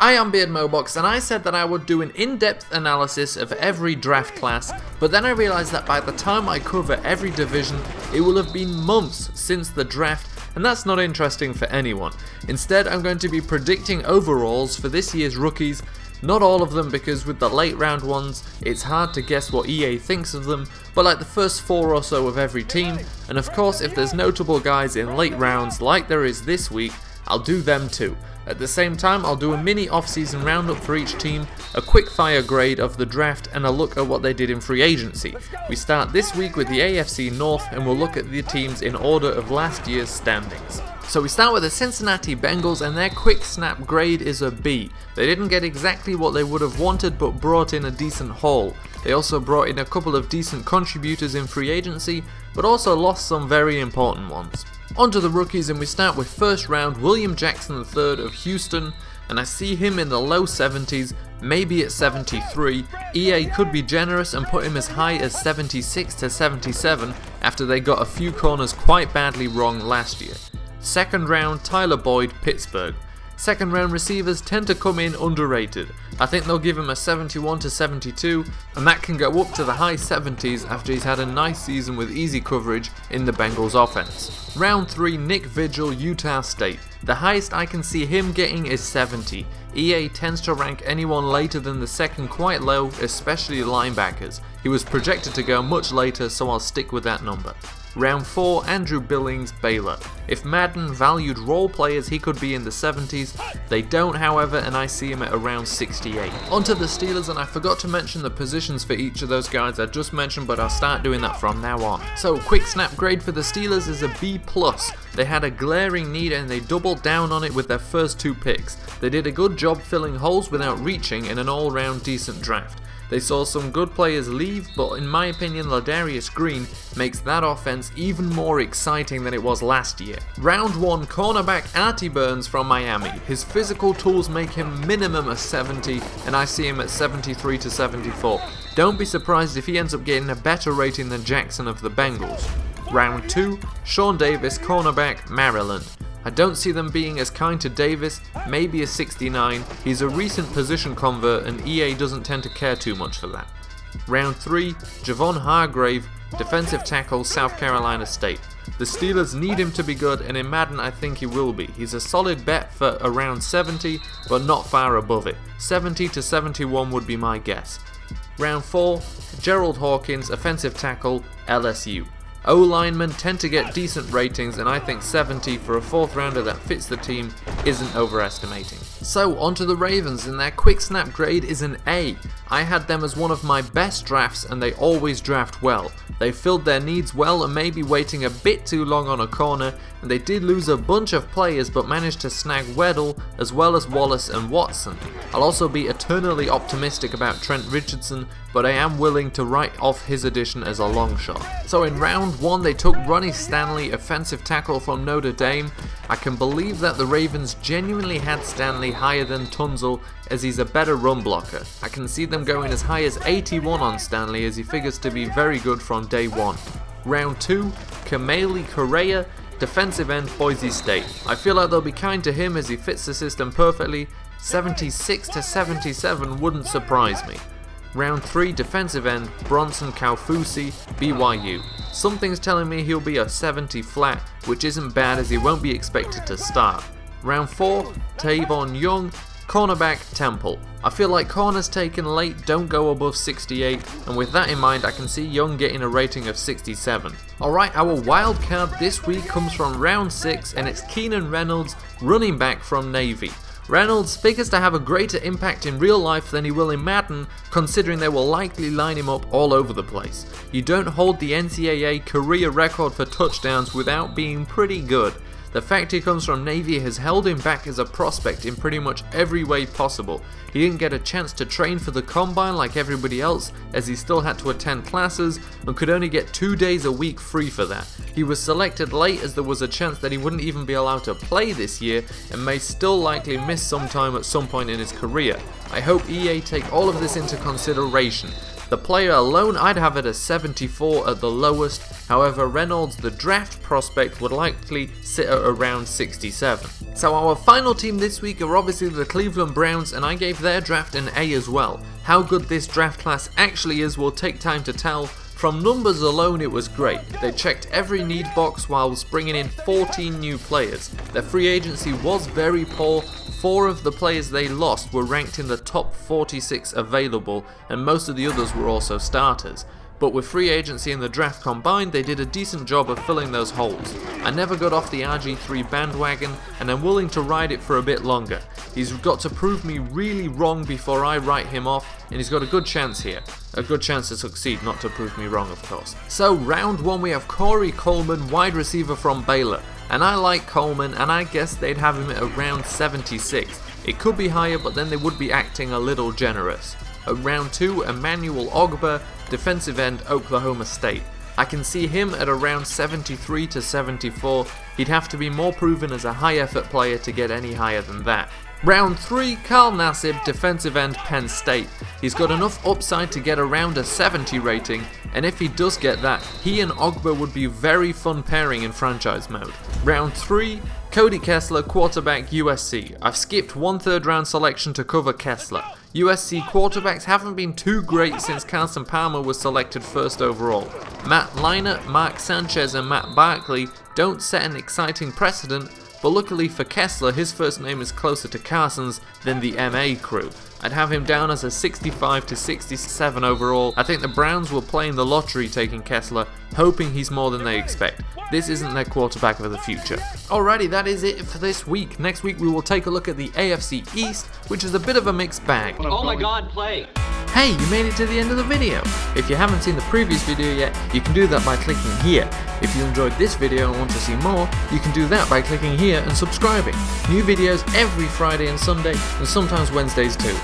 I am Beardmohbox, and I said that I would do an in-depth analysis of every draft class, but then I realised that by the time I cover every division, it will have been months since the draft, and that's not interesting for anyone. Instead, I'm going to be predicting overalls for this year's rookies. Not all of them, because with the late round ones, it's hard to guess what EA thinks of them, but like the first 4 or so of every team, and of course if there's notable guys in late rounds like there is this week, I'll do them too. At the same time, I'll do a mini off-season roundup for each team, a quick fire grade of the draft, and a look at what they did in free agency. We start this week with the AFC North, and we'll look at the teams in order of last year's standings. So we start with the Cincinnati Bengals, and their quick snap grade is a B. They didn't get exactly what they would have wanted, but brought in a decent haul. They also brought in a couple of decent contributors in free agency, but also lost some very important ones. On to the rookies, and we start with first round William Jackson III of Houston, and I see him in the low 70s, maybe at 73. EA could be generous and put him as high as 76 to 77 after they got a few corners quite badly wrong last year. Second round Tyler Boyd, Pittsburgh. Second round receivers tend to come in underrated. I think they'll give him a 71 to 72, and that can go up to the high 70s after he's had a nice season with easy coverage in the Bengals offense. Round 3 Nick Vigil, Utah State. The highest I can see him getting is 70. EA tends to rank anyone later than the second quite low, especially linebackers. He was projected to go much later, so I'll stick with that number. Round 4 Andrew Billings, Baylor. If Madden valued role players, he could be in the 70s. They don't, however, and I see him at around 68. Onto the Steelers, and I forgot to mention the positions for each of those guys I just mentioned, but I'll start doing that from now on. So quick snap grade for the Steelers is a B+. They had a glaring need and they doubled down on it with their first 2 picks. They did a good job filling holes without reaching in an all-round decent draft. They saw some good players leave, but in my opinion Ladarius Green makes that offense even more exciting than it was last year. Round 1 cornerback Artie from Miami. His physical tools make him minimum a 70, and I see him at 73 to 74. Don't be surprised if he ends up getting a better rating than Jackson of the Bengals. Round 2 Sean Davis, cornerback, Maryland. I don't see them being as kind to Davis, maybe a 69. He's a recent position convert and EA doesn't tend to care too much for that. Round 3 Javon Hargrave, defensive tackle, South Carolina State. The Steelers need him to be good, and in Madden I think he will be. He's a solid bet for around 70, but not far above it. 70 to 71 would be my guess. Round 4 Jerald Hawkins, offensive tackle, LSU. O-linemen tend to get decent ratings, and I think 70 for a 4th rounder that fits the team isn't overestimating. So onto the Ravens, and their quick snap grade is an A. I had them as one of my best drafts, and they always draft well. They filled their needs well and maybe waiting a bit too long on a corner, and they did lose a bunch of players but managed to snag Weddle as well as Wallace and Watson. I'll also be eternally optimistic about Trent Richardson, but I am willing to write off his addition as a long shot. So in round 1 they took Ronnie Stanley, offensive tackle from Notre Dame. I can believe that the Ravens genuinely had Stanley higher than Tunzel, as he's a better run blocker. I can see them going as high as 81 on Stanley, as he figures to be very good from day 1. Round 2 Kamali Correa, defensive end, Boise State. I feel like they'll be kind to him as he fits the system perfectly. 76 to 77 wouldn't surprise me. Round 3 defensive end, Bronson Kaufusi, BYU. Something's telling me he'll be a 70 flat, which isn't bad as he won't be expected to start. Round 4 Tavon Young, cornerback, Temple. I feel like corners taken late don't go above 68, and with that in mind I can see Young getting a rating of 67. Alright, our wild card this week comes from round 6, and it's Keenan Reynolds, running back from Navy. Reynolds figures to have a greater impact in real life than he will in Madden, considering they will likely line him up all over the place. You don't hold the NCAA career record for touchdowns without being pretty good. The fact he comes from Navy has held him back as a prospect in pretty much every way possible. He didn't get a chance to train for the combine like everybody else, as he still had to attend classes and could only get 2 days a week free for that. He was selected late as there was a chance that he wouldn't even be allowed to play this year and may still likely miss some time at some point in his career. I hope EA take all of this into consideration. The player alone, I'd have it as 74 at the lowest. However, Reynolds, the draft prospect, would likely sit at around 67. So our final team this week are obviously the Cleveland Browns, and I gave their draft an A as well. How good this draft class actually is will take time to tell. From numbers alone, it was great. They checked every need box whilst bringing in 14 new players. Their free agency was very poor. 4 of the players they lost were ranked in the top 46 available, and most of the others were also starters. But with free agency and the draft combined, they did a decent job of filling those holes. I never got off the RG3 bandwagon, and I'm willing to ride it for a bit longer. He's got to prove me really wrong before I write him off, and he's got a good chance here. A good chance to succeed, not to prove me wrong, of course. So round 1 we have Coleman, wide receiver from Baylor. And I like Coleman, and I guess they'd have him at around 76. It could be higher, but then they would be acting a little generous. At round 2, Emmanuel Ogbah, defensive end, Oklahoma State. I can see him at around 73 to 74. He'd have to be more proven as a high effort player to get any higher than that. Round 3, Nassib, defensive end, Penn State. He's got enough upside to get around a 70 rating, and if he does get that, he and Ogbah would be very fun pairing in franchise mode. Round 3, Cody Kessler, quarterback, USC. I've skipped 1 third-round selection to cover Kessler. USC quarterbacks haven't been too great since Carson Palmer was selected first overall. Matt Leinart, Mark Sanchez, and Matt Barkley don't set an exciting precedent, but luckily for Kessler, his first name is closer to Carson's than the MA crew. I'd have him down as a 65 to 67 overall. I think the Browns were playing the lottery taking Kessler, hoping he's more than they expect. This isn't their quarterback of the future. Alrighty, that is it for this week. Next week we will take a look at the AFC East, which is a bit of a mixed bag. Oh my god, play! Hey, you made it to the end of the video. If you haven't seen the previous video yet, you can do that by clicking here. If you enjoyed this video and want to see more, you can do that by clicking here and subscribing. New videos every Friday and Sunday, and sometimes Wednesdays too.